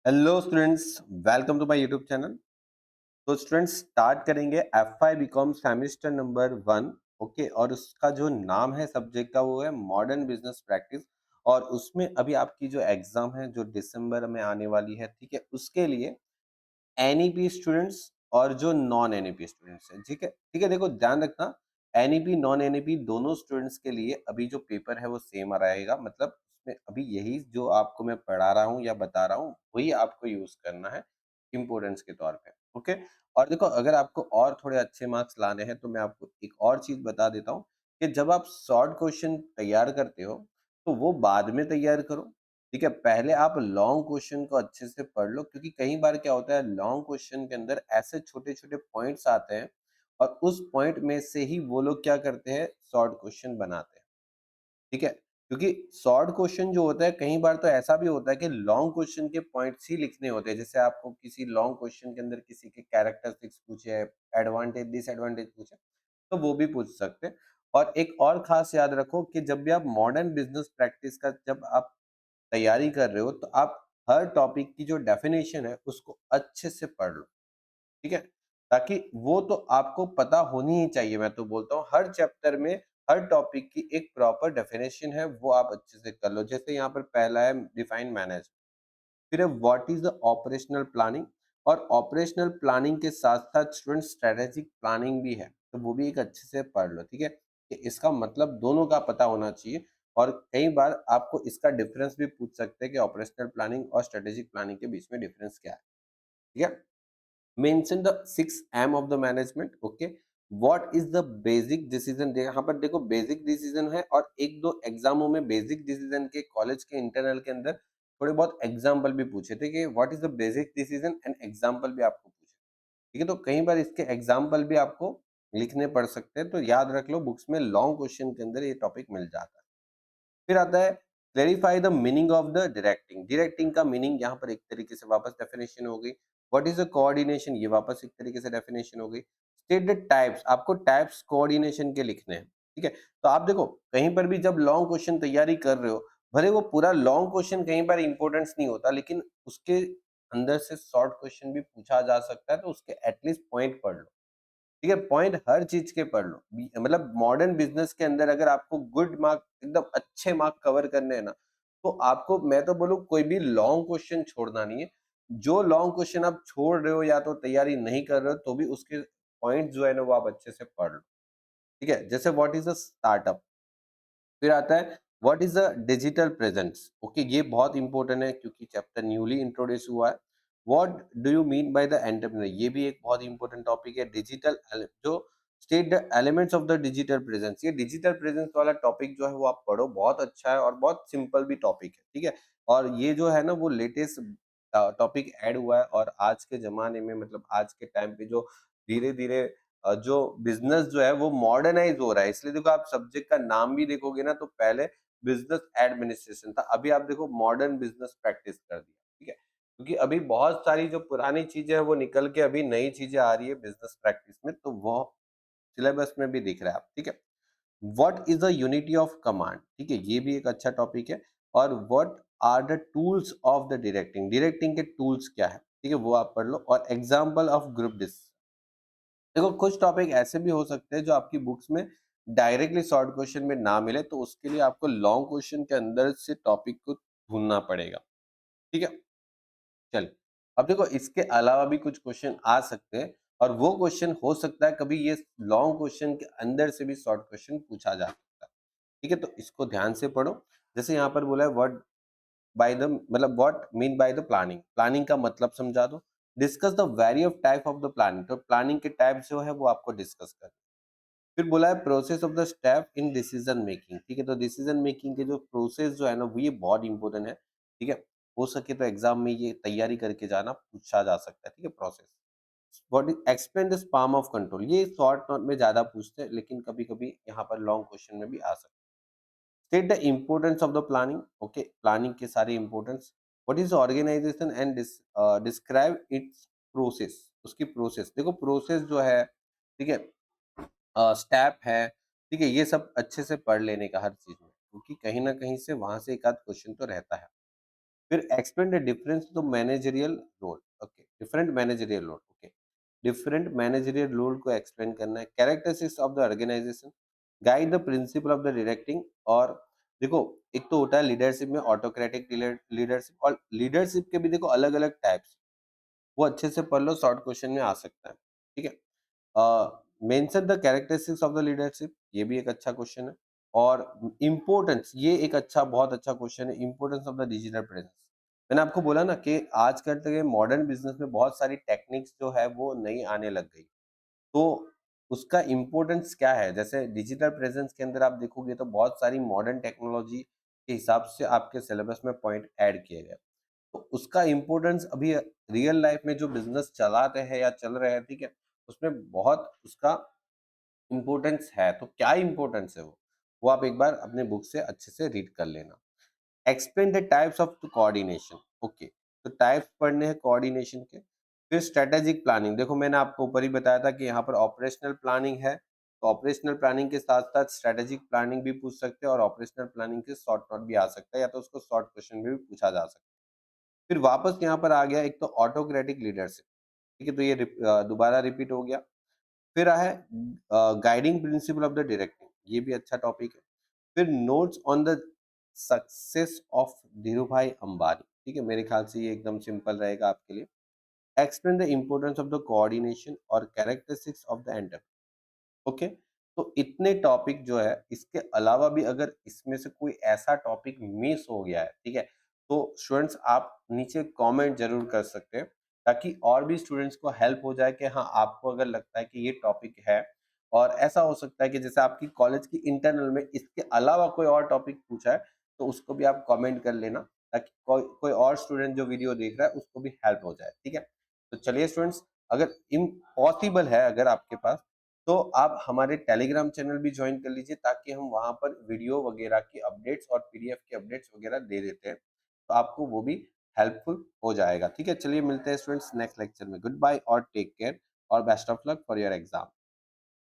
Hello students, welcome to my YouTube channel. तो students start करेंगे F BCom semester number 1। Okay, और उसका जो नाम है सब्जेक्ट का वो है मॉडर्न बिजनेस प्रैक्टिस। और उसमें अभी आपकी जो एग्जाम है जो दिसंबर में आने वाली है, ठीक है, उसके लिए एनईपी स्टूडेंट्स और जो नॉन एनईपी स्टूडेंट्स हैं, ठीक है ठीक है। देखो ध्यान रखना, एनईपी नॉन एनईपी दोनों स्टूडेंट्स के लिए अभी जो पेपर है वो सेम रहेगा। मतलब उसमें अभी यही जो आपको मैं पढ़ा रहा हूँ या बता रहा हूँ वही आपको यूज करना है इम्पोर्टेंस के तौर पे। ओके, और देखो अगर आपको और थोड़े अच्छे मार्क्स लाने हैं तो मैं आपको एक और चीज बता देता हूँ कि जब आप शॉर्ट क्वेश्चन तैयार करते हो तो वो बाद में तैयार करो। ठीक है, पहले आप लॉन्ग क्वेश्चन को अच्छे से पढ़ लो, क्योंकि कई बार क्या होता है लॉन्ग क्वेश्चन के अंदर ऐसे छोटे-छोटे पॉइंट्स आते हैं और उस पॉइंट में से ही वो लोग क्या करते हैं शॉर्ट क्वेश्चन बनाते हैं। ठीक है? क्योंकि शॉर्ट क्वेश्चन जो होता है कई बार तो ऐसा भी होता है कि लॉन्ग क्वेश्चन के पॉइंट्स ही लिखने होते हैं। जैसे आपको किसी लॉन्ग क्वेश्चन के अंदर किसी के कैरेक्टरिस्टिक्स पूछे हैं, एडवांटेज, डिसएडवांटेज पूछे, तो वो भी पूछ सकते हैं। और एक और खास याद रखो कि जब भी आप मॉडर्न बिजनेस प्रैक्टिस का जब आप तैयारी कर रहे हो तो आप हर टॉपिक की जो डेफिनेशन है उसको अच्छे से पढ़ लो। ठीक है, ताकि वो तो आपको पता होनी ही चाहिए। मैं तो बोलता हूँ हर चैप्टर में हर टॉपिक की एक प्रॉपर डेफिनेशन है, वो आप अच्छे से कर लो। जैसे यहाँ पर पहला है डिफाइन मैनेज, फिर है what is the operational planning. और ऑपरेशनल प्लानिंग के साथ साथ स्टूडेंट स्ट्रेटेजिक प्लानिंग भी है, तो वो भी एक अच्छे से पढ़ लो। ठीक है, कि इसका मतलब दोनों का पता होना चाहिए। और कई बार आपको इसका डिफरेंस भी पूछ सकते हैं कि ऑपरेशनल प्लानिंग और स्ट्रेटेजिक प्लानिंग के बीच में डिफरेंस क्या है। ठीक है, mention the 6 M of the management. Okay, what is the basic decision. यहाँ पर देखो बेसिक डिसीजन है, और एक दो एग्जामों में बेसिक डिसीजन के कॉलेज के इंटरनल के अंदर थोड़े बहुत एग्जाम्पल भी पूछे थे कि what is the basic decision and example भी आपको पूछे। ठीक है, तो कई बार इसके एग्जाम्पल भी आपको लिखने पड़ सकते हैं, तो याद रख लो बुक्स में लॉन्ग क्वेश्चन के अंदर ये टॉपिक मिल जाता है। फिर आता है clarify the meaning of the directing. Directing का मीनिंग यहाँ पर एक तरीके से वापस डेफिनेशन हो गई। व्हाट इज द कोऑर्डिनेशन, ये वापस एक तरीके से डेफिनेशन हो गई। स्टेट द टाइप्स, आपको टाइप्स कोऑर्डिनेशन के लिखने हैं। ठीक है, तो आप देखो कहीं पर भी जब लॉन्ग क्वेश्चन तैयारी कर रहे हो, भले वो पूरा लॉन्ग क्वेश्चन कहीं पर इंपॉर्टेंस नहीं होता, लेकिन उसके अंदर से शॉर्ट क्वेश्चन भी पूछा जा सकता है, तो उसके एटलीस्ट पॉइंट पढ़ लो। ठीक है, पॉइंट हर चीज के पढ़ लो। मतलब मॉडर्न बिजनेस के अंदर अगर आपको गुड मार्क एकदम अच्छे मार्क कवर करने हैं ना, तो आपको मैं तो बोलूँ कोई भी लॉन्ग क्वेश्चन छोड़ना नहीं है। जो लॉन्ग क्वेश्चन आप छोड़ रहे हो या तो तैयारी नहीं कर रहे हो, तो भी उसके पॉइंट जो है ना वो आप अच्छे से पढ़ लो। ठीक है, जैसे व्हाट इज अ स्टार्टअप। फिर आता है what is the digital presence. Okay, ये बहुत इंपॉर्टेंट है क्योंकि चैप्टर न्यूली इंट्रोड्यूस हुआ है। What do you mean by the entrepreneur, ये भी एक बहुत इंपॉर्टेंट टॉपिक है। डिजिटल जो state the elements of the digital presence, ये डिजिटल प्रेजेंस वाला टॉपिक जो है वो आप पढ़ो, बहुत अच्छा है और बहुत सिंपल भी टॉपिक है। ठीक है, और ये जो है ना वो लेटेस्ट टॉपिक ऐड हुआ है, और आज के जमाने में मतलब आज के टाइम पे जो धीरे धीरे जो बिजनेस जो है वो मॉडर्नाइज हो रहा है। इसलिए देखो आप सब्जेक्ट का नाम भी देखोगे ना तो पहले बिजनेस एडमिनिस्ट्रेशन था, अभी आप देखो मॉडर्न बिजनेस प्रैक्टिस कर दिया। ठीक है, क्योंकि अभी बहुत सारी जो पुरानी चीजें हैं वो निकल के अभी नई चीजें आ रही है बिजनेस प्रैक्टिस में, तो वो सिलेबस में भी दिख रहा है। ठीक है, what is the unity of command. ठीक है, ये भी एक अच्छा टॉपिक है। और what are the tools of the directing, directing के टूल्स क्या है, ठीक है, वो आप पढ़ लो। और एग्जाम्पल ऑफ ग्रुप डिस्कशन। देखो कुछ टॉपिक ऐसे भी हो सकते हैं जो आपकी बुक्स में डायरेक्टली शॉर्ट क्वेश्चन में ना मिले, तो उसके लिए आपको लॉन्ग क्वेश्चन के अंदर से टॉपिक को ढूंढना पड़ेगा। ठीक है, चल अब देखो इसके अलावा भी कुछ क्वेश्चन आ सकते हैं, और वो क्वेश्चन हो सकता है कभी ये लॉन्ग क्वेश्चन के अंदर से भी शॉर्ट क्वेश्चन पूछा जा सकता है। ठीक है, तो इसको ध्यान से पढ़ो। जैसे यहाँ पर बोला है व्हाट बाय द, मतलब what mean by the planning, planning का मतलब समझा दो। Discuss the very of type of the planning, तो प्लानिंग के टाइप जो है वो आपको डिस्कस कर। फिर बोला है process of the step in decision making. ठीक है, तो डिसीजन मेकिंग के जो प्रोसेस जो है ना वो ये बहुत इंपॉर्टेंट है। ठीक है, हो सके तो एग्जाम में ये तैयारी करके जाना, पूछा जा सकता है। ठीक है, process what is explain the sperm of control, ये शॉर्ट नोट में ज्यादा पूछते हैं, लेकिन कभी कभी यहाँ पर लॉन्ग क्वेश्चन में भी आ सकता है। State the importance of the planning. Okay, planning के सारे importance. What is organisation and describe its process, उसकी प्रोसेस देखो, प्रोसेस जो है, ठीक है, स्टेप है, ठीक है, ये सब अच्छे से पढ़ लेने का हर चीज में, क्योंकि कहीं ना कहीं से वहां से एक आध क्वेश्चन तो रहता है। फिर explain the difference to managerial role, okay, different managerial role, okay, different managerial role को एक्सप्लेन करना है, characteristics of the organisation, guide the principle of the directing. और देखो, एक तो होता है लीडरशिप में ऑटोक्रेटिक लीडरशिप, और लीडरशिप के भी देखो अलग अलग टाइप्स, वो अच्छे से पढ़ लो, शॉर्ट क्वेश्चन में आ सकता है, ठीक है। Mention the characteristics of the leadership, ये भी एक अच्छा क्वेश्चन है। और इम्पोर्टेंस, ये एक अच्छा, बहुत अच्छा क्वेश्चन है, importance of the digital presence. मैंने आपको बोला ना कि आजकल के मॉडर्न बिजनेस में बहुत सारी टेक्निक्स जो है वो नई आने लग गई, तो उसका इम्पोर्टेंस क्या है। जैसे डिजिटल प्रेजेंस के अंदर आप देखोगे तो बहुत सारी मॉडर्न टेक्नोलॉजी के हिसाब से आपके सिलेबस में पॉइंट ऐड किए गए, तो उसका इम्पोर्टेंस अभी रियल लाइफ में जो बिजनेस चलाते हैं या चल रहे हैं, ठीक है, उसमें बहुत उसका इम्पोर्टेंस है। तो क्या इम्पोर्टेंस है वो आप एक बार अपने बुक से अच्छे से रीड कर लेना। Explain the types of coordination, okay, तो टाइप्स पढ़ने हैं कोऑर्डिनेशन के। फिर स्ट्रेटेजिक प्लानिंग, देखो मैंने आपको ऊपर ही बताया था कि यहाँ पर ऑपरेशनल प्लानिंग है, तो ऑपरेशनल प्लानिंग के साथ साथ स्ट्रेटेजिक प्लानिंग भी पूछ सकते हैं, और ऑपरेशनल प्लानिंग के शॉर्ट नोट भी आ सकता है, या तो उसको शॉर्ट क्वेश्चन में भी पूछा जा सकता है। फिर वापस यहाँ पर आ गया एक तो ऑटोक्रेटिक लीडरशिप, ठीक है, तो ये दोबारा रिपीट हो गया। फिर है guiding principal of the directing, ये भी अच्छा टॉपिक है। फिर notes on the success of Dhiru भाई अंबानी, ठीक है, मेरे ख्याल से ये एकदम सिंपल रहेगा आपके लिए। Explain the importance of the coordination और characteristics of the entrepreneur, okay. तो इतने टॉपिक जो है, इसके अलावा भी अगर इसमें से कोई ऐसा टॉपिक मिस हो गया है, ठीक है, तो स्टूडेंट्स आप नीचे कमेंट जरूर कर सकते हैं, ताकि और भी स्टूडेंट्स को हेल्प हो जाए कि हाँ, आपको अगर लगता है कि ये टॉपिक है, और ऐसा हो सकता है कि जैसे आपकी कॉलेज की इंटरनल में इसके अलावा कोई और टॉपिक पूछा है, तो उसको भी आप कमेंट कर लेना, ताकि कोई कोई और स्टूडेंट जो वीडियो देख रहा है उसको भी हेल्प हो जाए, ठीक है। तो चलिए स्टूडेंट्स, अगर इम्पॉसिबल है अगर आपके पास, तो आप हमारे टेलीग्राम चैनल भी ज्वाइन कर लीजिए, ताकि हम वहाँ पर वीडियो वगैरह की अपडेट्स और पीडीएफ की अपडेट्स वगैरह दे देते हैं, तो आपको वो भी हेल्पफुल हो जाएगा, ठीक है। चलिए मिलते हैं स्टूडेंट्स नेक्स्ट लेक्चर में, गुड बाय और टेक केयर, और best of luck for your exam.